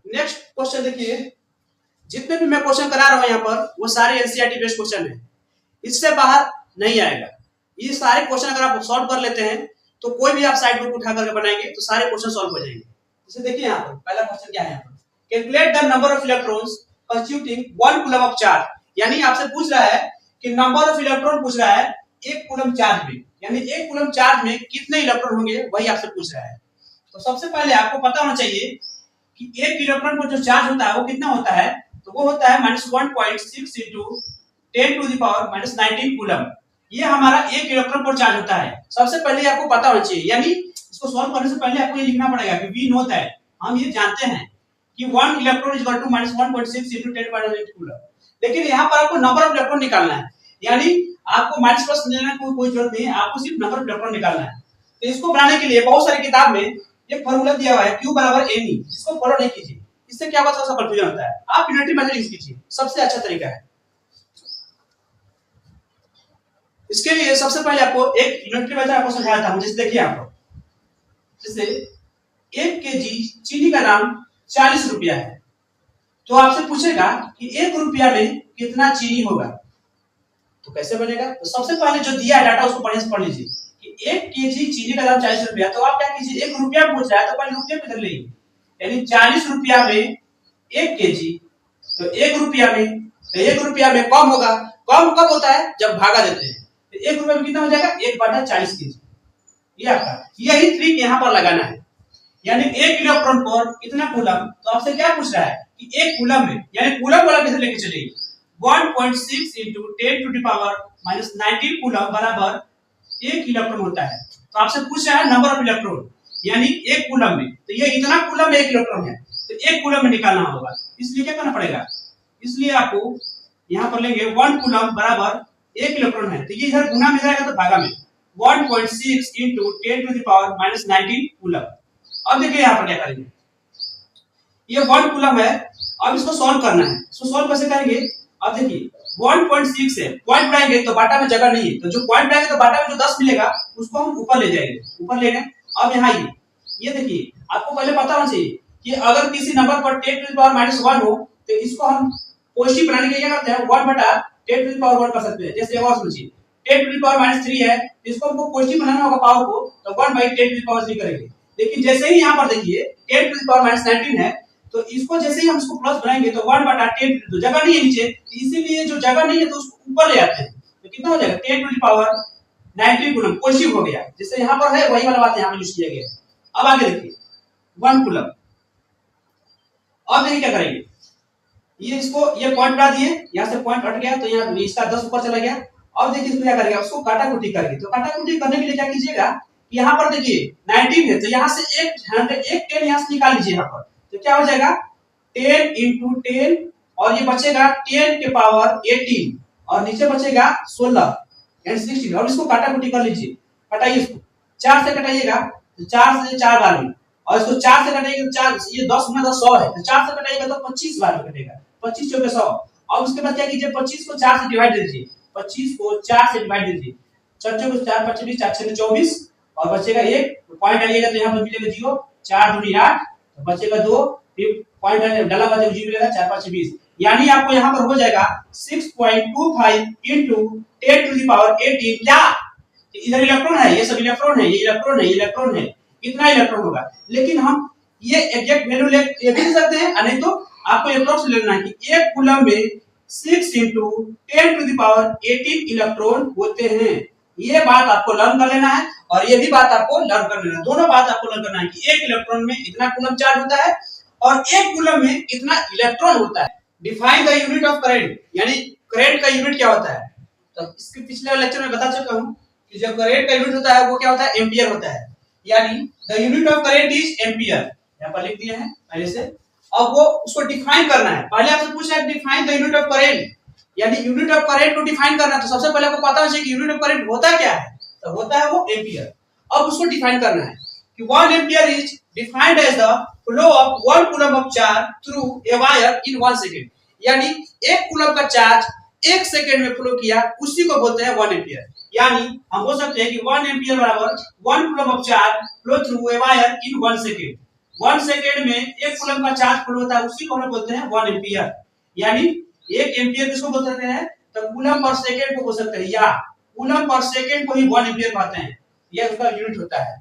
Next question देखिए, जितने भी मैं क्वेश्चन करा रहा हूं यहाँ पर वो सारे एनसीईआरटी बेस्ड क्वेश्चन है, इससे बाहर नहीं आएगा। ये सारे क्वेश्चन अगर आप सॉल्व कर लेते हैं तो कोई भी आप साइड बुक उठा करके बनाएंगे तो सारे क्वेश्चन सॉल्व हो जाएंगे। जैसे देखिए यहाँ पर पहला क्वेश्चन क्या है, यहाँ पर calculate the number of electrons constituting 1 coulomb of charge. यानी आपसे पूछ रहा है कि नंबर ऑफ इलेक्ट्रॉन पूछ रहा है 1 कूलम चार्ज में, यानी 1 कूलम चार्ज में कितने इलेक्ट्रॉन होंगे वही आपसे पूछ रहा है। तो सबसे पहले आपको पता होना चाहिए कि 1 इलेक्ट्रॉन पर जो चार्ज होता है वो कितना होता है, तो वो होता है -1.6 into 10⁻⁻19 कूलम। ये हमारा 1 इलेक्ट्रॉन पर चार्ज होता है। सबसे पहले आपको पता होना चाहिए, यानी इसको सॉल्व करने से पहले आपको ये लिखना पड़ेगा कि वी नो दैट, हम ये जानते हैं कि 1 electron is equal to -1.6 into 10⁻19 coulomb. लेकिन यहाँ पर आपको नंबर ऑफ इलेक्ट्रॉन निकालना है, यानी आपको माइनस प्लस लेने की कोई जरूरत नहीं है, आपको सिर्फ नंबर ऑफ इलेक्ट्रॉन निकालना है। तो इसको बनाने के लिए बहुत सारी किताब में एक फॉर्मूला दिया हुआ है Q बराबर Ne, इसको फॉलो नहीं कीजिए, इससे क्या होता है, थोड़ा सा कंफ्यूजन होता है। आप यूनिटरी मेथड यूज कीजिए, सबसे अच्छा तरीका है। इसके लिए सबसे पहले आपको एक यूनिटरी मेथड आपको समझाता हूं। जैसे देखिए यहाँ पर, जैसे 1 केजी चीनी का दाम 40 रुपया है, तो आपसे पूछेगा कि 1 रुपया में कितना चीनी होगा, तो कैसे बनेगा। तो सबसे पहले जो दिया है डाटा उसको बढ़िया से पढ़ लीजिए कि 1 केजी चीनी का दाम 40 रुपया, तो आप क्या कीजिए, 1 रुपया पूछ रहा है तो पहले रुपये में धर लेंगे, यानी 40 रुपया में 1 केजी, तो 1 रुपया में, तो 1 रुपया में कम होगा, कम कब होता है जब भागा देते हैं, तो 1 रुपया में कितना हो जाएगा 1/40 केजी। ये आपका यही ट्रिक यहाँ पर लगाना है, यानी 1 इलेक्ट्रॉन पर कितना कूलम, तो आपसे क्या पूछ रहा है कि 1 कूलम में, यानी कूलम वाला कैसे लेके चलेंगे, 1.6 into 10⁻⁻19 कूलम बराबर 1 इलेक्ट्रॉन होता है। तो आपसे पूछ रहा है नंबर ऑफ इलेक्ट्रॉन, यानी 1 कूलम में, तो ये इतना कूलम में 1 इलेक्ट्रॉन है, तो 1 कूलम में निकालना होगा। इसलिए क्या करना पड़ेगा, इसलिए आपको यहाँ पर लेंगे 1 कूलम बराबर 1 इलेक्ट्रॉन है, तो ये इधर गुना में जाएगा तो भागा में 1.6 into 10⁻⁻19 कूलम। अब देखिए यहाँ पर क्या करेंगे, ये 1 कूलम है, अब इसको सॉल्व करना है। इसको सॉल्व कैसे करेंगे, अब देखिए 1.6 है, पॉइंट बढ़ाएंगे तो बाटा में जगह नहीं है, तो जो पॉइंट बढ़ाएंगे तो बाटा में जो 10 मिलेगा उसको हम ऊपर ले जाएंगे, ऊपर ले गए। अब यहाँ ये देखिए, आपको पहले पता होना चाहिए कि अगर किसी नंबर पर 10⁻⁻1 हो तो इसको हम पॉजिटिव बनाने के लिए क्या करते हैं, 1/10⁻1 कर सकते हैं। जैसे और समझिए 10⁻3 है, इसको हमको पॉजिटिव बनाना होगा पावर को, तो 1/10⁻3 करेंगे। लेकिन जैसे ही यहाँ पर देखिए 10⁻19 है, तो इसको जैसे ही हम इसको प्लस बनाएंगे तो 1/10, तो जगह नहीं है नीचे, इसीलिए जो जगह नहीं है तो उसको ऊपर ले आते हैं, तो कितना हो जाएगा 10⁻19 कूलम पॉजिटिव हो गया। जैसे यहाँ पर है वही वाला बात यहाँ पर यूज किया गया है। अब आगे देखिए 1 कूलम, अब देखिए क्या करेंगे, ये इसको ये पॉइंट बढ़ा दिए, यहाँ से पॉइंट हट गया तो यहाँ इसका 10 ऊपर चला गया। अब देखिए इसको क्या करेंगे, उसको काटा कुटी करेंगे, तो काटा कुटी करने के लिए क्या कीजिएगा, यहाँ पर देखिए 19 है, तो यहाँ से एक 10 यहाँ से निकाल लीजिए यहाँ पर, तो क्या हो जाएगा 10 into 10, और ये बचेगा 10 के पावर 18, और नीचे बचेगा 16 यानी 16। और इसको काटा कुटी कर लीजिए, कटाइए इसको, 4 से कटाइएगा तो 4 से 4 बार में, और इसको 4 से कटाइएगा तो 4, ये 10 गुना 10 100 है, तो 4 से कटाइएगा तो 25 बार में कटेगा, 25 चौके 100। और उसके बाद क्या कीजिए, 25 को 4 से डिवाइड दे दीजिए, 25 को 4 से डिवाइड दे दीजिए, 4 चौके 4 25 20 4 6 24, और बचेगा 1, पॉइंट डालिएगा तो यहाँ पर मिलेगा 0, 4 दूनी 8, तो बचेगा 2, फिर पॉइंट डाला हुआ तो 0 मिलेगा, 4 5 20, यानी आपको यहाँ पर हो जाएगा 6.25 into 10⁻18। क्या इधर इलेक्ट्रॉन है, ये सब इलेक्ट्रॉन है, ये इलेक्ट्रॉन है, ये इलेक्ट्रॉन है, कितना इलेक्ट्रॉन होगा। लेकिन हम ये एग्जैक्ट वैल्यू ले भी सकते हैं, नहीं तो आपको अप्रॉक्स लेना है कि 1 कूलम में 6 into 10⁻18 इलेक्ट्रॉन होते हैं। ये बात आपको लर्न कर लेना है, और ये भी बात आपको लर्न कर लेना है, दोनों बात आपको लर्न करना है कि 1 इलेक्ट्रॉन में इतना कूलम चार्ज होता है और 1 कूलम में इतना इलेक्ट्रॉन होता है। Define the unit of current, यानी करंट का यूनिट क्या होता है, तो इसके पिछले लेक्चर में बता चुका हूं कि जो करंट का यूनिट होता है वो क्या होता है, एम्पियर होता है, यानी the unit of current is ampere, यहाँ पर लिख दिए हैं पहले से। अब वो उसको डिफाइन करना है, पहले आपसे पूछा है define the unit of current, यानी यूनिट ऑफ करंट को डिफाइन करना है, तो सबसे पहले आपको पता होना चाहिए कि यूनिट ऑफ करंट होता क्या है, तो होता है वो एम्पियर। अब उसको डिफाइन करना है कि 1 ampere is defined as the flow of 1 coulomb of charge through a wire in 1 second, यानी 1 कूलम का चार्ज 1 सेकंड में फ्लो किया, उसी को बोलते हैं 1 एम्पियर। यानी हम बोल सकते हैं कि 1 एम्पियर बराबर 1 coulomb of charge flow through a wire in 1 second. 1 second में 1 कूलम का चार्ज फ्लो होता है, उसी को हम बोलते हैं 1 एम्पियर। यानी 1 एम्पियर किसको बोल सकते हैं? तो कूलम पर सेकेंड को बोल सकते हैं, या कूलम पर सेकेंड को ही 1 एम्पियर कहते हैं। यह उसका यूनिट होता है।